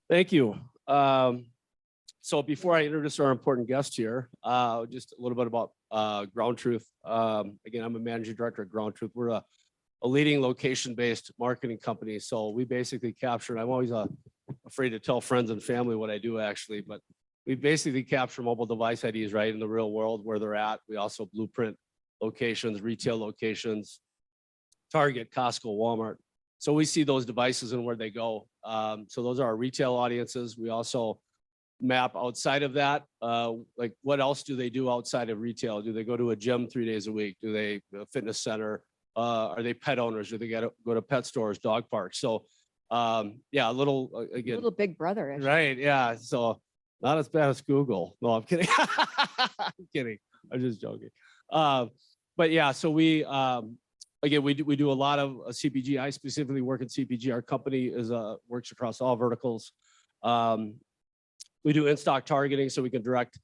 Thank you. So before I introduce our important guest here, just a little bit about GroundTruth. Again, I'm a managing director at GroundTruth. We're a leading location-based marketing company. So we basically capture, and I'm always afraid to tell friends and family what I do actually, but we basically capture mobile device IDs right in the real world where they're at. We also blueprint locations, retail locations, Target, Costco, Walmart. So we see those devices and where they go. So those are our retail audiences. We also map outside of that. Like what else do they do outside of retail? Do they go to a gym 3 days a week? Do they a fitness center? Are they pet owners? Do they go to pet stores, dog parks? So yeah, a little again. A little big brother. Right. Yeah. So not as bad as Google. No, I'm kidding. I'm kidding. I'm just joking. But yeah, so we again, we do a lot of CPG. I specifically work in CPG. Our company is works across all verticals. We do in-stock targeting, so we can direct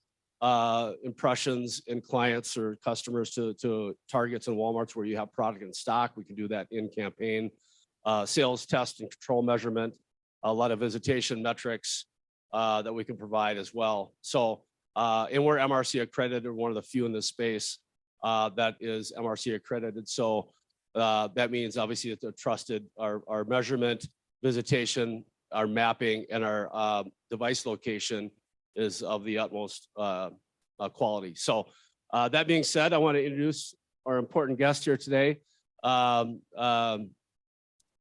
impressions in clients or customers to Targets and Walmarts where you have product in stock. We can do that in campaign, sales test and control measurement, a lot of visitation metrics that we can provide as well. So, and we're MRC accredited, one of the few in this space that is MRC accredited. So that means obviously it's a trusted, our measurement, visitation, our mapping, and our device location is of the utmost quality. So that being said, I want to introduce our important guest here today, Charisse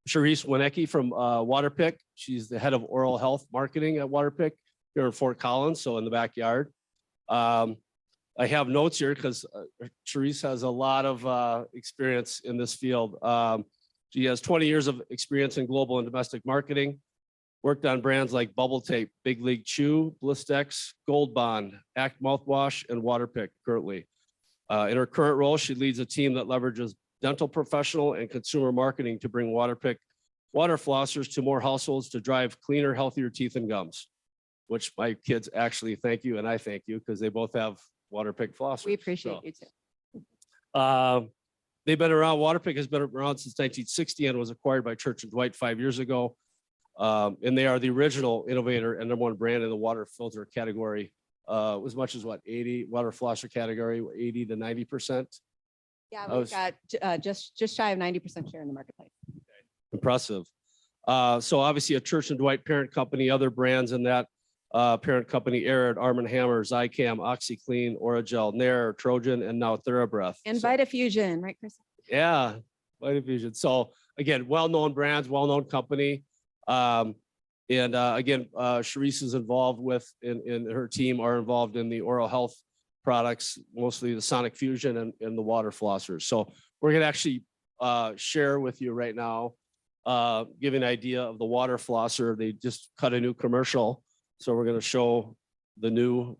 Winecki from Waterpik. She's the head of oral health marketing at Waterpik here in Fort Collins, so in the backyard. I have notes here because Charisse has a lot of experience in this field. She has 20 years of experience in global and domestic marketing, worked on brands like Bubble Tape, Big League Chew, Blistex, Gold Bond, Act Mouthwash, and Waterpik currently. In her current role, she leads a team that leverages dental professional and consumer marketing to bring Waterpik water flossers to more households to drive cleaner, healthier teeth and gums, which my kids actually thank you, and I thank you because they both have Waterpik flossers. We appreciate you too. They've been around. Waterpik has been around since 1960 and was acquired by Church & Dwight 5 years ago. And they are the original innovator and #1 brand in the water filter category. As much as what, 80 water flosser category, 80 to 90%. Yeah, we've got just shy of 90% share in the marketplace. Okay. Impressive. So obviously a Church & Dwight parent company, other brands in that parent company, Arid, Arm & Hammer, Zicam, OxyClean, Oragel, Nair, Trojan, and now TheraBreath. And so, Vitafusion, right, Chris? Yeah, Vitafusion. So again, well-known brands, well-known company. Again, Charisse is involved with, in her team are involved in the oral health products, mostly the Sonic Fusion and the water flossers. So we're going to actually share with you right now, give an idea of the water flosser. They just cut a new commercial. So we're going to show the new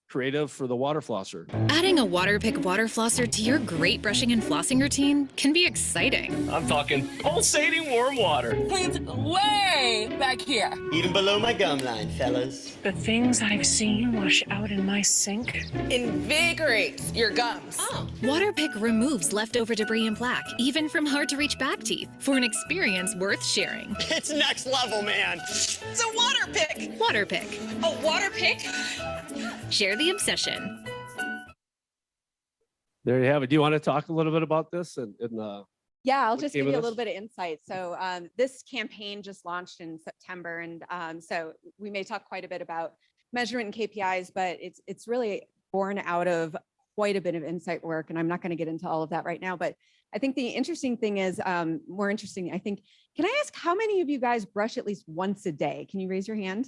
creative for the water flosser. Adding a Waterpik water flosser to your great brushing and flossing routine can be exciting. I'm talking pulsating warm water. It's way back here. Even below my gum line, fellas. The things I've seen wash out in my sink. Invigorates your gums. Oh. Waterpik removes leftover debris and plaque, even from hard-to-reach back teeth, for an experience worth sharing. It's next level, man. It's a Waterpik. Waterpik. A Waterpik? Share the obsession. There you have it. Do you want to talk a little bit about this? Yeah, I'll just give you a little bit of insight. So this campaign just launched in September, and so we may talk quite a bit about measurement and KPIs, but it's really born out of quite a bit of insight work, and I'm not going to get into all of that right now. But I think the interesting thing is, more interesting, I think, can I ask how many of you guys brush at least once a day? Can you raise your hand?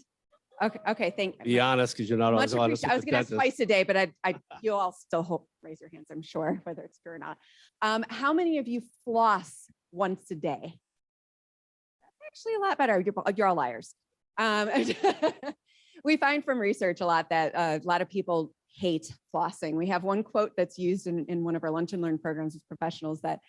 Okay, thank you. Be honest, because you're not always honest. I was going to ask twice a day, but you'll all still hope raise your hands, I'm sure, whether it's true or not. How many of you floss once a day? That's actually a lot better. You're all liars. We find from research a lot that a lot of people hate flossing. We have one quote that's used in one of our lunch and learn programs with professionals that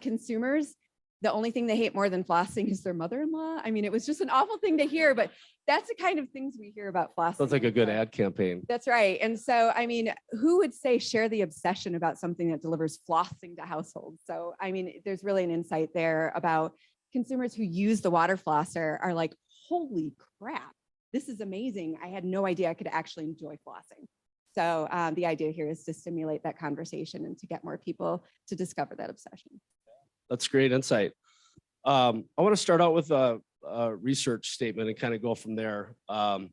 consumers, the only thing they hate more than flossing is their mother-in-law. I mean, it was just an awful thing to hear, but that's the kind of things we hear about flossing. Sounds like a good ad campaign. That's right. And so, I mean, who would say share the obsession about something that delivers flossing to households? So, I mean, there's really an insight there about consumers who use the water flosser are like, holy crap, this is amazing. I had no idea I could actually enjoy flossing. So the idea here is to stimulate that conversation and to get more people to discover that obsession. That's great insight. I want to start out with a research statement and kind of go from there. I'm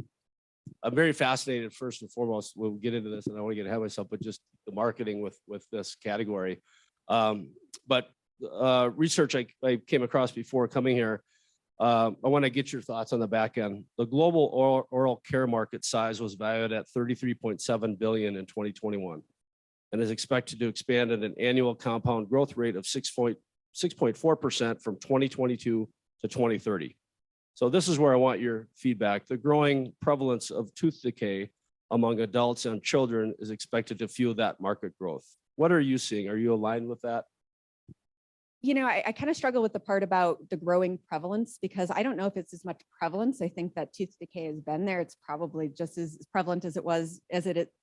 very fascinated, first and foremost, we'll get into this and I don't want to get ahead of myself, but just the marketing with this category. But research I came across before coming here, I want to get your thoughts on the back end. The global oral care market size was valued at 33.7 billion in 2021 and is expected to expand at an annual compound growth rate of 6.4% from 2022 to 2030. So this is where I want your feedback. The growing prevalence of tooth decay among adults and children is expected to fuel that market growth. What are you seeing? Are you aligned with that? You know, I kind of struggle with the part about the growing prevalence because I don't know if it's as much prevalence. I think that tooth decay has been there. It's probably just as prevalent as it was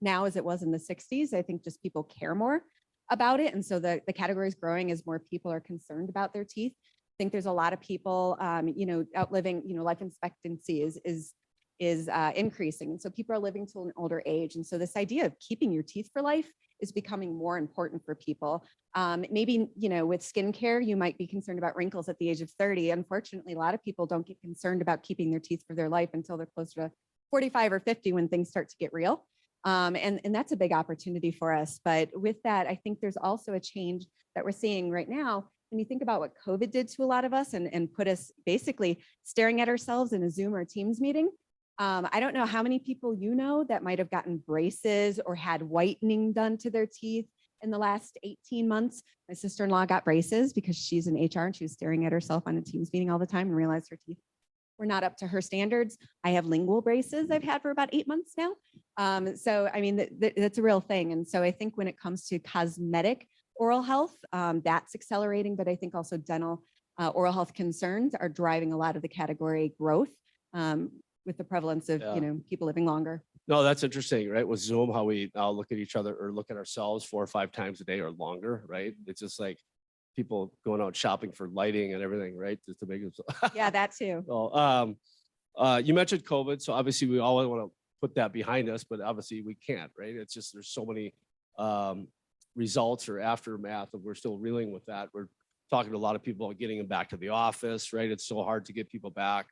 now as it was in the 60s. I think just people care more about it. And so the category is growing as more people are concerned about their teeth. I think there's a lot of people, outliving, life expectancy is increasing. And so people are living till an older age. And so this idea of keeping your teeth for life is becoming more important for people. Maybe, with skincare, you might be concerned about wrinkles at the age of 30. Unfortunately, a lot of people don't get concerned about keeping their teeth for their life until they're closer to 45 or 50 when things start to get real. And that's a big opportunity for us. But with that, I think there's also a change that we're seeing right now. When you think about what COVID did to a lot of us and put us basically staring at ourselves in a Zoom or Teams meeting. I don't know how many people that might have gotten braces or had whitening done to their teeth in the last 18 months. My sister-in-law got braces because she's in HR and she was staring at herself on a Teams meeting all the time and realized her teeth were not up to her standards. I have lingual braces I've had for about 8 months now. So, I mean, that's a real thing. And so I think when it comes to cosmetic oral health, that's accelerating, but I think also dental oral health concerns are driving a lot of the category growth. With the prevalence of, people living longer. No, that's interesting, right? With Zoom, how we now look at each other or look at ourselves 4 or 5 times a day or longer, right? It's just like people going out shopping for lighting and everything, right? Just to make it. Yeah, that too. Well, you mentioned COVID, so obviously we always want to put that behind us, but obviously we can't, right? It's just there's so many results or aftermath of we're still reeling with that. We're talking to a lot of people about getting them back to the office, right? It's so hard to get people back.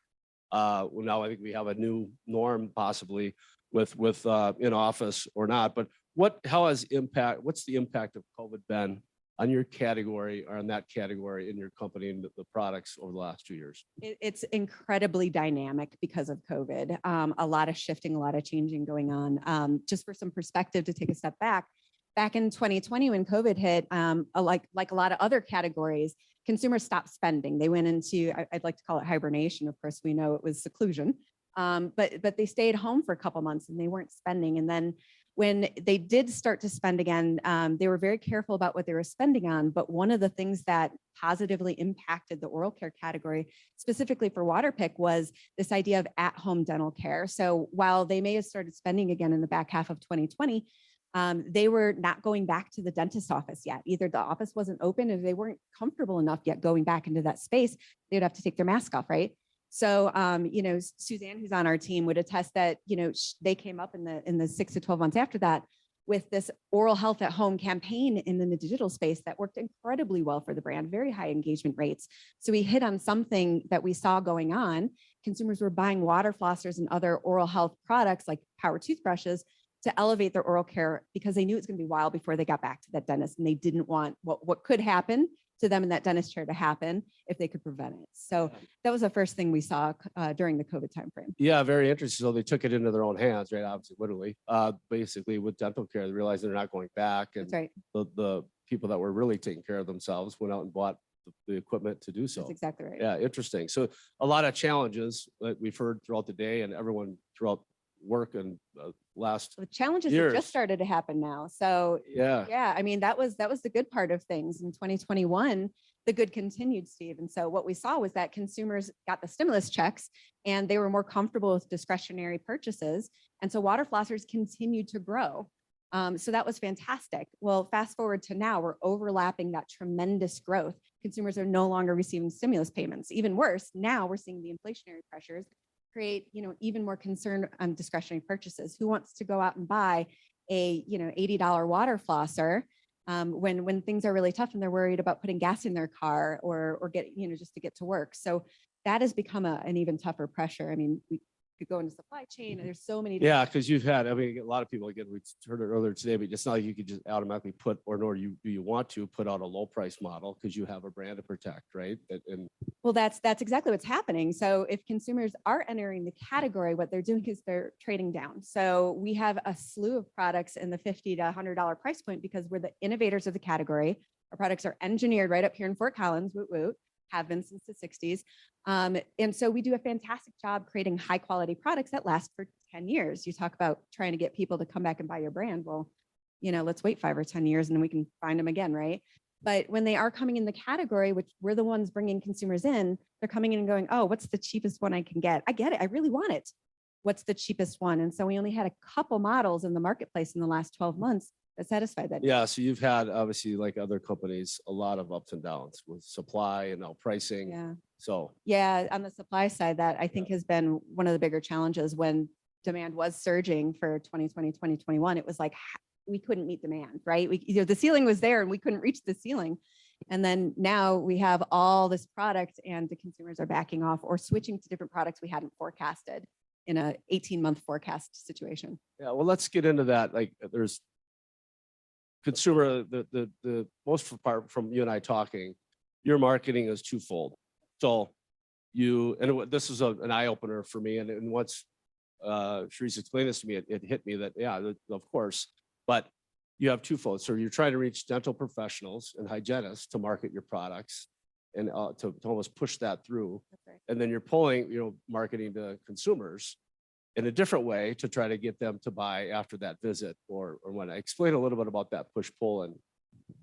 Well, now I think we have a new norm possibly with in office or not. But what's the impact of COVID been on your category or on that category in your company and the products over the last 2 years? It's incredibly dynamic because of COVID. A lot of shifting, a lot of changing going on. Just for some perspective to take a step back in 2020 when COVID hit, like a lot of other categories, consumers stopped spending. They went into, I'd like to call it hibernation. Of course, we know it was seclusion, but they stayed home for a couple months and they weren't spending. And then when they did start to spend again, they were very careful about what they were spending on. But one of the things that positively impacted the oral care category, specifically for Waterpik, was this idea of at-home dental care. So while they may have started spending again in the back half of 2020, they were not going back to the dentist office yet. Either the office wasn't open or they weren't comfortable enough yet going back into that space. They'd have to take their mask off, right? So, Suzanne, who's on our team, would attest that, they came up in the 6 to 12 months after that with this oral health at home campaign in the digital space that worked incredibly well for the brand, very high engagement rates. So we hit on something that we saw going on. Consumers were buying water flossers and other oral health products like power toothbrushes to elevate their oral care because they knew it was going to be a while before they got back to that dentist, and they didn't want what could happen to them in that dentist chair to happen if they could prevent it. So that was the first thing we saw during the COVID timeframe. Yeah, very interesting. So they took it into their own hands, right? Obviously, literally, basically with dental care, they realized they're not going back. And That's right. The people that were really taking care of themselves went out and bought the equipment to do so. That's exactly right. Yeah, interesting. So a lot of challenges that we've heard throughout the day and everyone throughout work and the challenges years. have just started to happen now. So yeah, I mean, that was the good part of things. In 2021, the good continued, Steve. And so what we saw was that consumers got the stimulus checks and they were more comfortable with discretionary purchases. And so water flossers continued to grow. So that was fantastic. Well, fast forward to now, we're overlapping that tremendous growth. Consumers are no longer receiving stimulus payments. Even worse, now we're seeing the inflationary pressures create, even more concern on discretionary purchases. Who wants to go out and buy a, $80 water flosser when things are really tough and they're worried about putting gas in their car or get, just to get to work. So that has become an even tougher pressure. I mean, we could go into supply chain and there's so many. Yeah, because you've had, a lot of people, again, we heard it earlier today, but it's not like you could just automatically put, or nor do you want to put out a low price model because you have a brand to protect, right? And Well, that's exactly what's happening. So if consumers are entering the category, what they're doing is they're trading down. So we have a slew of products in the $50 to $100 price point because we're the innovators of the category. Our products are engineered right up here in Fort Collins, woot woot, have been since the 60s. And so we do a fantastic job creating high quality products that last for 10 years. You talk about trying to get people to come back and buy your brand. Well, let's wait 5 or 10 years and then we can find them again, right? But when they are coming in the category, which we're the ones bringing consumers in, they're coming in and going, oh, what's the cheapest one I can get? I get it. I really want it. What's the cheapest one? And so we only had a couple models in the marketplace in the last 12 months that satisfied that. yeah, so you've had, obviously, like other companies, a lot of ups and downs with supply and now pricing. Yeah. So Yeah. On the supply side, that I think has been one of the bigger challenges. When demand was surging for 2020, 2021, it was like we couldn't meet demand, right? The ceiling was there and we couldn't reach the ceiling. And then now we have all this product and the consumers are backing off or switching to different products we hadn't forecasted in a 18-month forecast situation. yeah, well, let's get into that. Like there's consumer, the most part from you and I talking, your marketing is twofold. So this is an eye opener for me. And once Charisse explained this to me, it hit me that, yeah, of course, but you have twofold. So you're trying to reach dental professionals and hygienists to market your products and to almost push that through. Right. And then you're pulling, marketing to consumers in a different way to try to get them to buy after that visit or when. I explain a little bit about that push-pull and how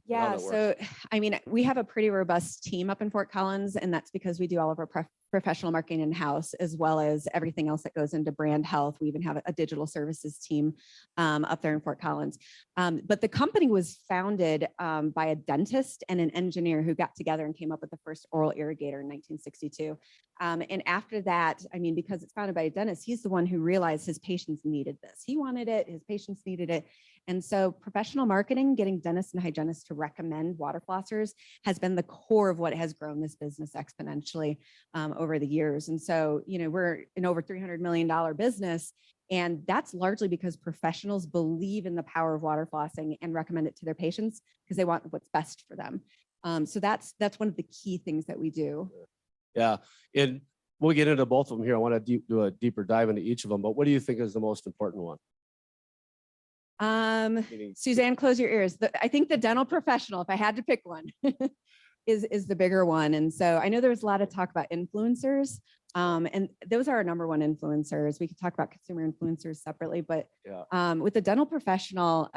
Yeah. that So, I mean, we have a pretty robust team up in Fort Collins, and that's because we do all of our professional marketing in-house, as well as everything else that goes into brand health. We even have a digital services team up there in Fort Collins. But the company was founded by a dentist and an engineer who got together and came up with the first oral irrigator in 1962. And after that, I mean, because it's founded by a dentist, he's the one who realized his patients needed this. He wanted it, his patients needed it. And so professional marketing, getting dentists and hygienists to recommend water flossers has been the core of what has grown this business exponentially over the years. And so, we're an over $300 million business, and that's largely because professionals believe in the power of water flossing and recommend it to their patients because they want what's best for them. So that's one of the key things that we do. Yeah, and we'll get into both of them here. I want to do a deeper dive into each of them, but what do you think is the most important one? Suzanne, close your ears. I think the dental professional, if I had to pick one, is the bigger one. And so I know there was a lot of talk about influencers, and those are our number one influencers. We could talk about consumer influencers separately, but with the dental professional,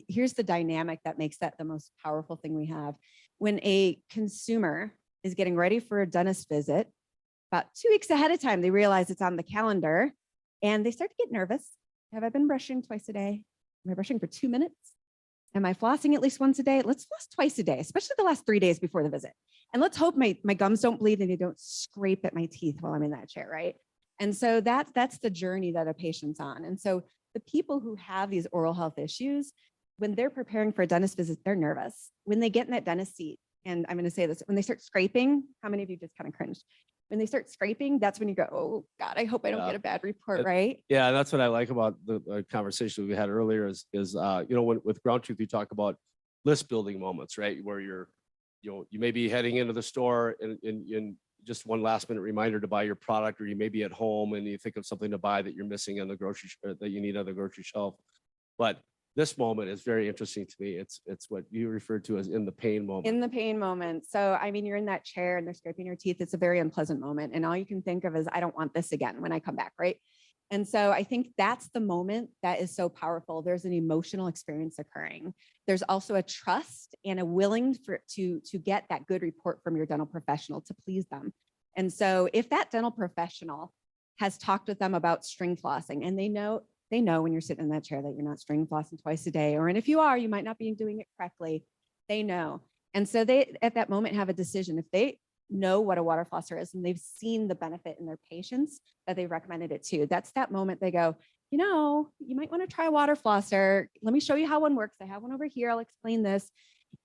here's the dynamic that makes that the most powerful thing we have. When a consumer is getting ready for a dentist visit, about 2 weeks ahead of time, they realize it's on the calendar and they start to get nervous. Have I been brushing twice a day? Am I brushing for 2 minutes? Am I flossing at least once a day? Let's floss twice a day, especially the last 3 days before the visit. And let's hope my gums don't bleed and they don't scrape at my teeth while I'm in that chair, right? And so that's the journey that a patient's on. And so the people who have these oral health issues, when they're preparing for a dentist visit, they're nervous. When they get in that dentist seat, and I'm going to say this, when they start scraping, how many of you just kind of cringed? When they start scraping, that's when you go, oh God, I hope I don't get a bad report, right? Yeah, that's what I like about the conversation we had earlier is with GroundTruth, you talk about list building moments, right? Where you may be heading into the store and just one last minute reminder to buy your product, or you may be at home and you think of something to buy that you're missing on the that you need on the grocery shelf. But this moment is very interesting to me. It's what you referred to as in the pain moment. In the pain moment. So, I mean, you're in that chair and they're scraping your teeth. It's a very unpleasant moment. And all you can think of is, I don't want this again when I come back, right? And so I think that's the moment that is so powerful. There's an emotional experience occurring. There's also a trust and a willing to get that good report from your dental professional to please them. And so if that dental professional has talked with them about string flossing, and they know when you're sitting in that chair that you're not string flossing twice a day, and if you are, you might not be doing it correctly. They know. And so they, at that moment, have a decision. If they know what a water flosser is and they've seen the benefit in their patients that they recommended it to. That's that moment they go, you know, you might want to try a water flosser. Let me show you how one works. I have one over here. I'll explain this.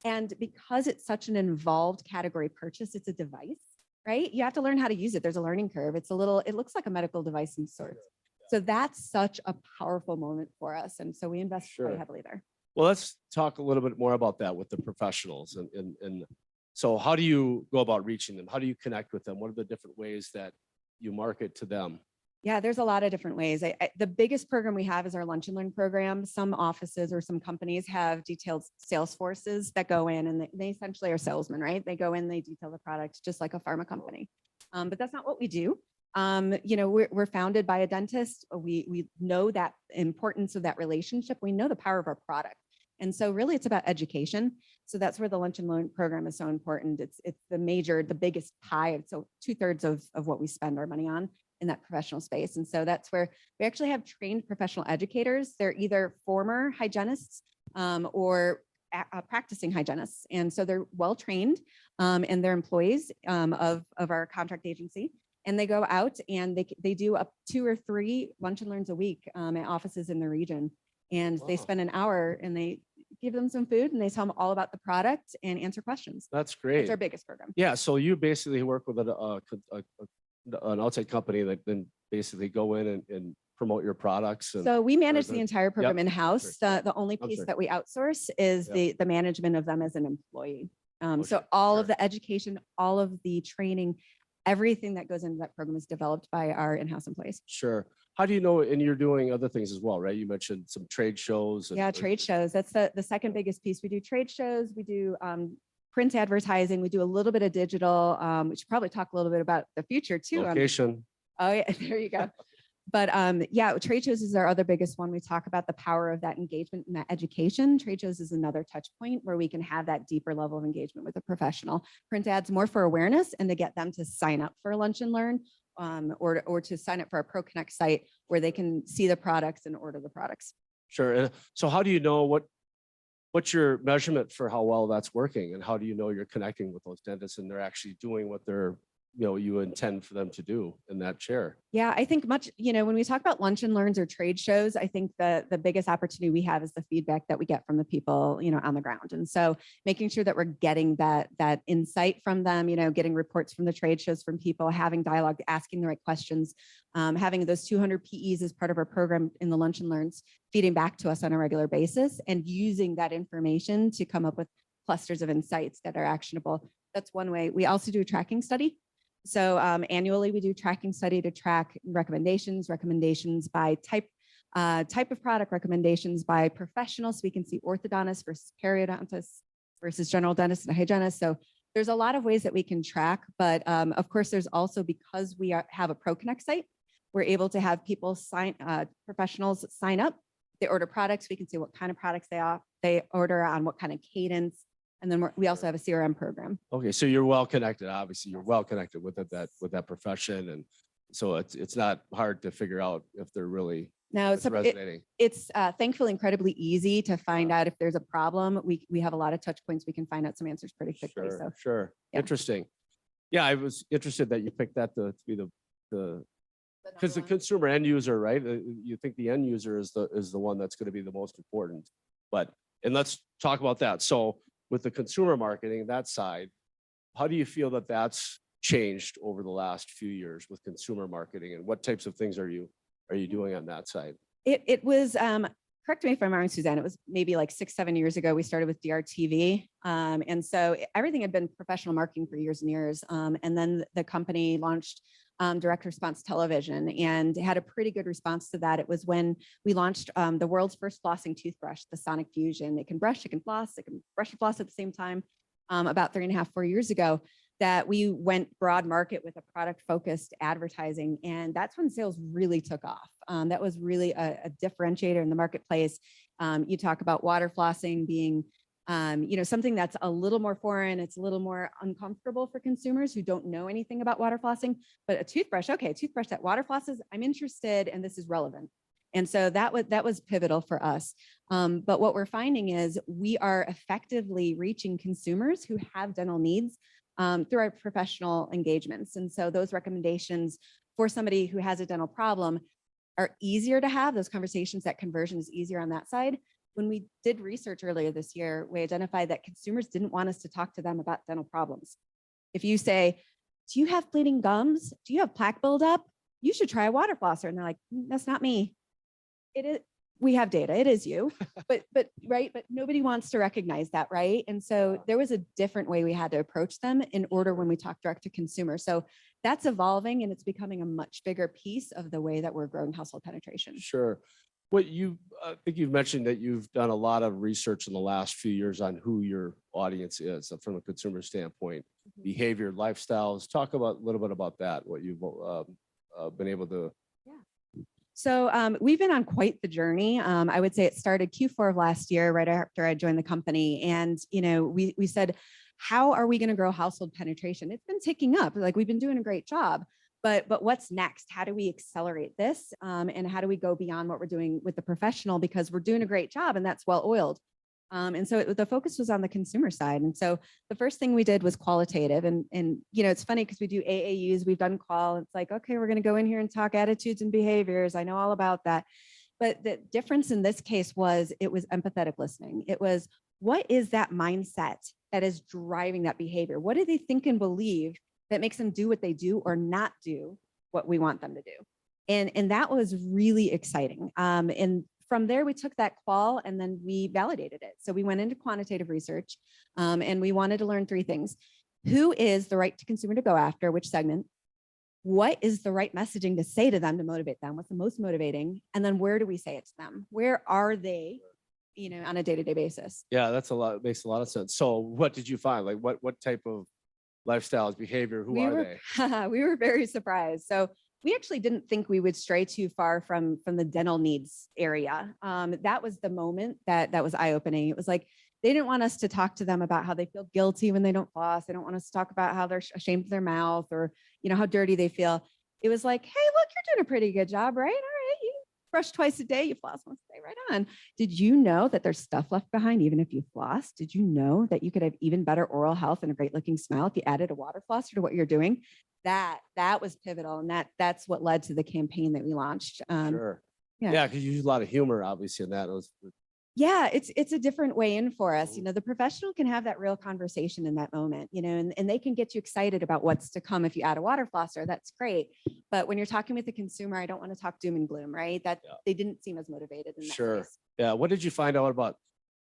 And because it's such an involved category purchase, it's a device, right? You have to learn how to use it. There's a learning curve. It looks like a medical device in sorts. So that's such a powerful moment for us. And so we invest quite heavily there. Well, let's talk a little bit more about that with the professionals. And so how do you go about reaching them? How do you connect with them? What are the different ways that you market to them? Yeah, there's a lot of different ways. The biggest program we have is our Lunch and Learn program. Some offices or some companies have detailed sales forces that go in and they essentially are salesmen, right? They go in, they detail the product just like a pharma company. But that's not what we do. You know, we're founded by a dentist. We know that importance of that relationship. We know the power of our product. And so really it's about education. So that's where the Lunch and Learn program is so important. It's the biggest pie. So 2/3 of what we spend our money on in that professional space. And so that's where we actually have trained professional educators. They're either former hygienists or practicing hygienists. And so they're well-trained and they're employees of our contract agency. And they go out and they do up 2 or 3 lunch and learns a week at offices in the region. And they spend an hour and they give them some food and they tell them all about the product and answer questions. That's great. It's our biggest program. Yeah. So you basically work with an outside company that then basically go in and promote your products. And, so we manage the entire program in-house. Sure. The only piece that we outsource is the management of them as an employee. So sure, all sure. of the education, all of the training, everything that goes into that program is developed by our in-house employees. Sure. How do you know, and you're doing other things as well, right? You mentioned some trade shows. Yeah, trade shows. That's the second biggest piece. We do trade shows. We do print advertising. We do a little bit of digital. We should probably talk a little bit about the future too. Location. Oh yeah, there you go. But yeah, trade shows is our other biggest one. We talk about the power of that engagement and that education. Trade shows is another touch point where we can have that deeper level of engagement with a professional. Print ads more for awareness and to get them to sign up for Lunch and Learn or to sign up for our ProConnect site where they can see the products and order the products. Sure. And so how do you know what's your measurement for how well that's working? And how do you know you're connecting with those dentists and they're actually doing what you intend for them to do in that chair? Yeah, I think when we talk about lunch and learns or trade shows, I think the biggest opportunity we have is the feedback that we get from the people, on the ground. And so making sure that we're getting that insight from them, getting reports from the trade shows from people, having dialogue, asking the right questions, having those 200 PEs as part of our program in the lunch and learns, feeding back to us on a regular basis and using that information to come up with clusters of insights that are actionable. That's one way. We also do a tracking study. So annually we do tracking study to track recommendations by type of product, recommendations by professionals. So we can see orthodontists versus periodontists versus general dentists and hygienists. So there's a lot of ways that we can track, but of course there's also, because we have a ProConnect site, we're able to have people professionals sign up. They order products. We can see what kind of products they order on what kind of cadence. And then we also have a CRM program. Okay, so you're well connected. Obviously, you're well connected with that profession, and so it's not hard to figure out if they're really resonating. It's thankfully incredibly easy to find out if there's a problem. We have a lot of touch points. We can find out some answers pretty quickly. Sure. Yeah. Interesting. Yeah, I was interested that you picked that to be because the consumer end user, right? You think the end user is the one that's going to be the most important, and let's talk about that. So, with the consumer marketing, that side, how do you feel that that's changed over the last few years with consumer marketing, and what types of things are you doing on that side? It was, correct me if I'm wrong, Suzanne, it was maybe like 6-7 years ago, we started with DRTV. And so everything had been professional marketing for years and years. And then the company launched direct response television and had a pretty good response to that. It was when we launched the world's first flossing toothbrush, the Sonic Fusion. It can brush, it can floss, it can brush and floss at the same time. About 3.5-4 years ago, that we went broad market with a product focused advertising. And that's when sales really took off. That was really a differentiator in the marketplace. You talk about water flossing being something that's a little more foreign, it's a little more uncomfortable for consumers who don't know anything about water flossing, but a toothbrush that water flosses, I'm interested and this is relevant. And so that was pivotal for us. But what we're finding is we are effectively reaching consumers who have dental needs through our professional engagements. And so those recommendations for somebody who has a dental problem are easier to have. Those conversations, that conversion is easier on that side. When we did research earlier this year, we identified that consumers didn't want us to talk to them about dental problems. If you say, do you have bleeding gums? Do you have plaque buildup? You should try a water flosser. And they're like, that's not me. It is. We have data. It is you, but right. But nobody wants to recognize that. Right. And so there was a different way we had to approach them in order when we talk direct to consumer. So that's evolving and it's becoming a much bigger piece of the way that we're growing household penetration. Sure. What I think you've mentioned that you've done a lot of research in the last few years on who your audience is from a consumer standpoint, behavior, lifestyles. Talk about a little bit about that, what you've been able to. So we've been on quite the journey. I would say it started Q4 of last year, right after I joined the company. And, we said, how are we going to grow household penetration? It's been ticking up. Like we've been doing a great job, but what's next? How do we accelerate this? And how do we go beyond what we're doing with the professional? Because we're doing a great job and that's well oiled. And so the focus was on the consumer side. And so the first thing we did was qualitative. And it's funny because we do AAUs, we've done qual. It's like, okay, we're going to go in here and talk attitudes and behaviors. I know all about that. But the difference in this case was it was empathetic listening. It was, what is that mindset that is driving that behavior? What do they think and believe that makes them do what they do or not do what we want them to do? And that was really exciting. And from there, we took that qual and then we validated it. So we went into quantitative research and we wanted to learn three things. Who is the right to consumer to go after, which segment? What is the right messaging to say to them to motivate them? What's the most motivating? And then where do we say it to them? Where are they, on a day-to-day basis? Yeah, makes a lot of sense. So what did you find? Like what type of lifestyles, behavior, who are they? We were very surprised. So we actually didn't think we would stray too far from the dental needs area. That was the moment that was eye-opening. It was like, they didn't want us to talk to them about how they feel guilty when they don't floss. They don't want us to talk about how they're ashamed of their mouth or, how dirty they feel. It was like, hey, look, you're doing a pretty good job, right? All right, you brush twice a day, you floss once a day, right on. Did you know that there's stuff left behind even if you floss? Did you know that you could have even better oral health and a great looking smile if you added a water flosser to what you're doing? That was pivotal. And that's what led to the campaign that we launched. Sure. Yeah, because you use a lot of humor, obviously, in that. Yeah, it's a different way in for us. The professional can have that real conversation in that moment, and they can get you excited about what's to come. If you add a water flosser, that's great. But when you're talking with the consumer, I don't want to talk doom and gloom, right? They didn't seem as motivated in that case. Yeah. What did you find out about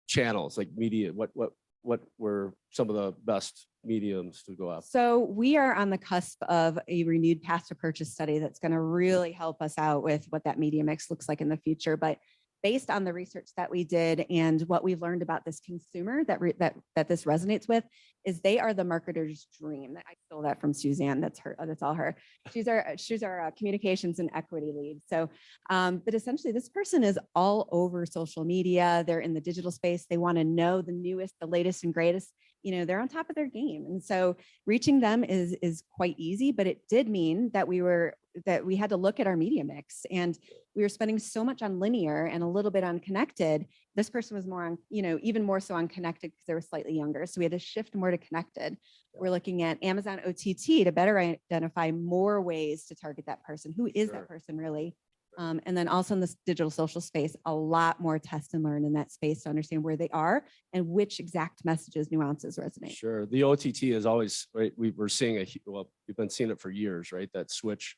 channels like media? What were some of the best mediums to go after? So we are on the cusp of a renewed path to purchase study that's going to really help us out with what that media mix looks like in the future. But based on the research that we did and what we've learned about this consumer that this resonates with, is they are the marketer's dream. I stole that from Suzanne. That's her. That's all her. She's our communications and equity lead. So, but essentially, this person is all over social media. They're in the digital space. They want to know the newest, the latest, and greatest. They're on top of their game, and so reaching them is quite easy. But it did mean that we had to look at our media mix, and we were spending so much on linear and a little bit on connected. This person was more on, even more so on connected because they were slightly younger. So we had to shift more to connected. We're looking at Amazon OTT to better identify more ways to target that person. Who is that person really? And then also in this digital social space, a lot more test and learn in that space to understand where they are and which exact messages, nuances resonate. Sure. The OTT is always, right? We're seeing we've been seeing it for years, right? That switch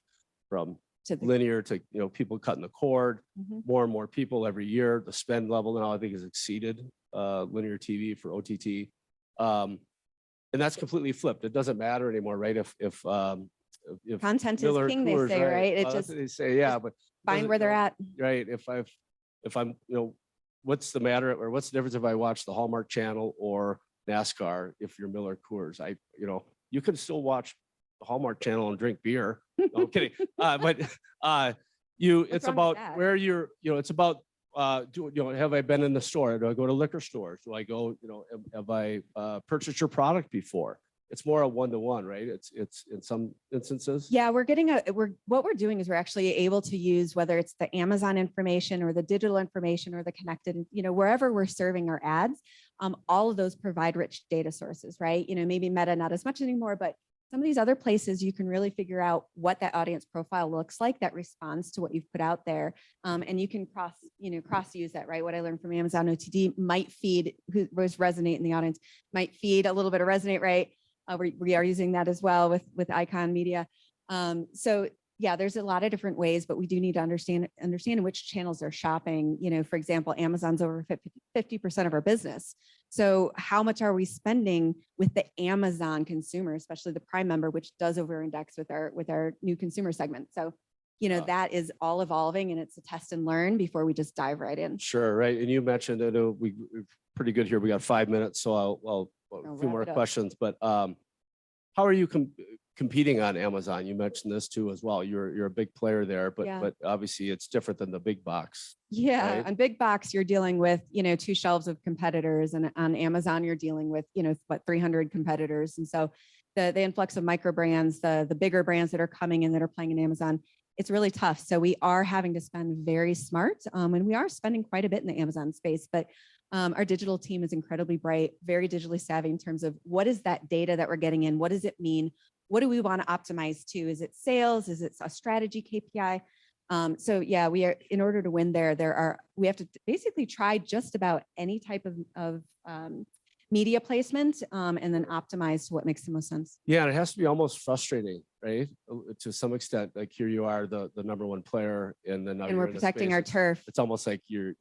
from linear to, people cutting the cord, more and more people every year. The spend level now I think has exceeded linear TV for OTT. And that's completely flipped. It doesn't matter anymore, right? If content Miller is king, Coors, they say, right? It just they say, yeah, but find where they're at. Right. If I'm, what's the matter or what's the difference if I watch the Hallmark Channel or NASCAR? If you're Miller Coors, you can still watch the Hallmark Channel and drink beer. No, I'm kidding. But it's about where you're, it's about, have I been in the store? Do I go to liquor stores? Do I go, have I purchased your product before? it's more a one-to-one, right? It's in some instances. Yeah, what we're doing is we're actually able to use, whether it's the Amazon information or the digital information or the connected, wherever we're serving our ads, all of those provide rich data sources, right? Maybe Meta, not as much anymore, but some of these other places you can really figure out what that audience profile looks like that responds to what you've put out there. And you can cross use that, right? What I learned from Amazon OTD might feed who was Resonate in the audience, might feed a little bit of Resonate, right? We are using that as well with Icon Media. So yeah, there's a lot of different ways, but we do need to understand in which channels they're shopping. For example, Amazon's over 50% of our business. So how much are we spending with the Amazon consumer, especially the Prime member, which does over-index with our new consumer segment. So, that is all evolving, and it's a test and learn before we just dive right in. Sure, right. And you mentioned, I know we're pretty good here. We got 5 minutes, so I'll a few more questions. But how are you competing on Amazon? You mentioned this too as well. You're a big player there, but obviously it's different than the big box. Yeah, right? on big box, you're dealing with 2 shelves of competitors, and on Amazon, you're dealing with 300 competitors. And so the influx of micro brands, the bigger brands that are coming in that are playing in Amazon, it's really tough. So we are having to spend very smart, and we are spending quite a bit in the Amazon space, but our digital team is incredibly bright, very digitally savvy in terms of what is that data that we're getting in? What does it mean? What do we want to optimize to? Is it sales? Is it a strategy KPI? So yeah, we are, in order to win we have to basically try just about any type of media placement, and then optimize to what makes the most sense. Yeah, and it has to be almost frustrating, right? To some extent, like here you are, the number one player, and then we're protecting our turf. It's almost like you're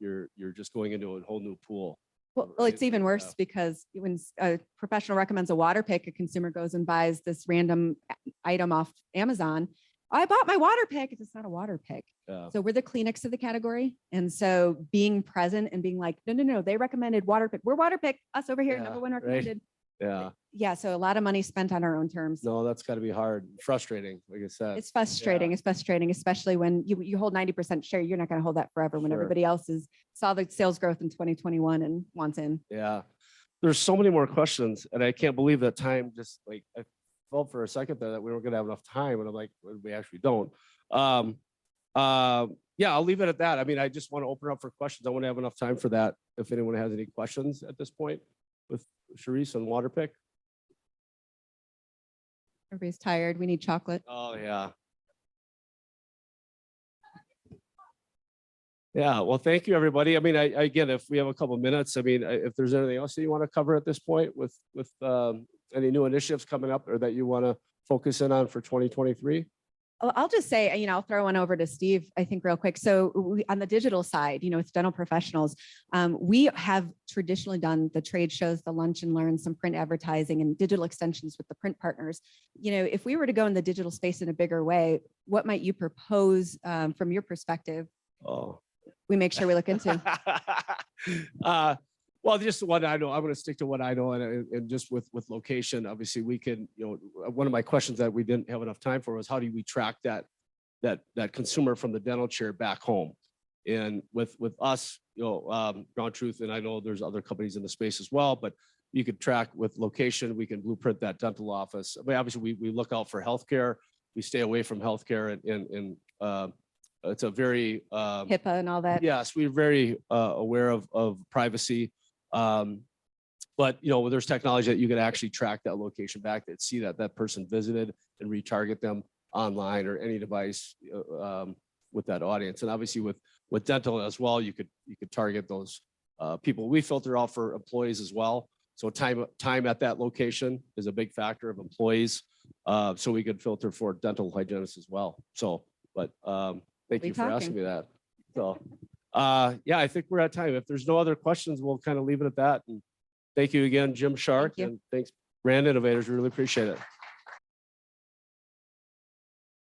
just going into a whole new pool. Well, it's even worse because when a professional recommends a water pick, a consumer goes and buys this random item off Amazon. I bought my water pick. It's not a water pick. Yeah. So we're the Kleenex of the category. And so being present and being like, no, they recommended water pick. We're water pick, us over here, number one recommended. Right? Yeah. Yeah. So a lot of money spent on our own terms. No, that's got to be hard, frustrating. Like I said, it's frustrating. Yeah. It's frustrating, especially when you hold 90% share. You're not going to hold that forever when everybody else saw the sales growth in 2021 and wants in. Yeah. There's so many more questions, and I can't believe that time just like I felt for a second there that we weren't going to have enough time, and I'm like, we actually don't. Yeah, I'll leave it at that. I mean, I just want to open up for questions. I want to have enough time for that. If anyone has any questions at this point with Charisse on water pick. Everybody's tired. We need chocolate. Oh yeah. Yeah, well, thank you, everybody. I mean, again, if we have a couple of minutes, I mean, if there's anything else that you want to cover at this point with any new initiatives coming up or that you want to focus in on for 2023? I'll just say, I'll throw one over to Steve, I think real quick. So on the digital side, with dental professionals, we have traditionally done the trade shows, the lunch and learn, some print advertising and digital extensions with the print partners. If we were to go in the digital space in a bigger way, what might you propose from your perspective? Oh, we make sure we look into. Well, just what I know, I'm going to stick to what I know, and just with location, obviously we can, one of my questions that we didn't have enough time for was how do we track that consumer from the dental chair back home? And with us, GroundTruth, and I know there's other companies in the space as well, but you could track with location. We can blueprint that dental office. I mean, obviously we look out for healthcare. We stay away from healthcare, and it's a very HIPAA and all that. Yes, we're very aware of privacy. But there's technology that you can actually track that location back, that see that person visited, and retarget them online or any device with that audience. And obviously with dental as well, you could target those people. We filter out for employees as well. So time at that location is a big factor of employees. So we could filter for dental hygienists as well. So, but thank you for asking me that. So. Yeah, I think we're at time. If there's no other questions, we'll kind of leave it at that. And thank you again, Gymshark, and thanks, Brand Innovators. We really appreciate it.